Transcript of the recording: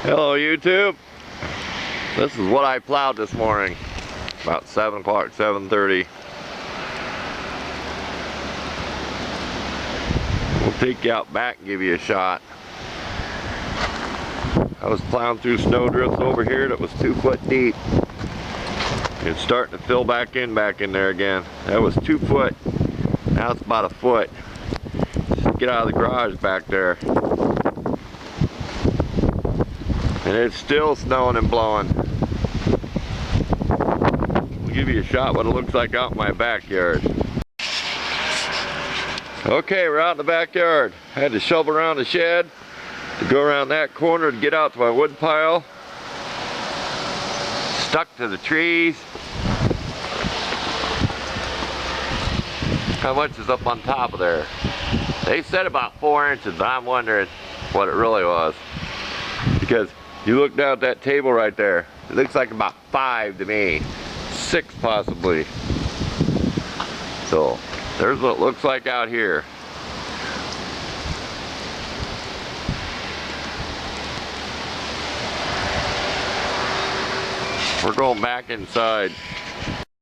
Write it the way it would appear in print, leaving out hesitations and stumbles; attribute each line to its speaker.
Speaker 1: Hello YouTube. This is what I plowed this morning. About 7 o'clock, 7:30. We'll take you out back and give you a shot. I was plowing through snowdrifts over here that was 2 foot deep. It's starting to fill back in there again. That was 2 foot. Now it's about 1 foot. Just get out of the garage back there. And it's still snowing and blowing. We'll give you a shot what it looks like out in my backyard. Okay, we're out in the backyard. I had to shovel around the shed to go around that corner to get out to my wood pile. Stuck to the trees. How much is up on top of there? They said about 4 inches, but I'm wondering what it really was. Because you look down at that table right there, it looks like about 5 to me. 6 possibly. So, there's what it looks like out here. We're going back inside.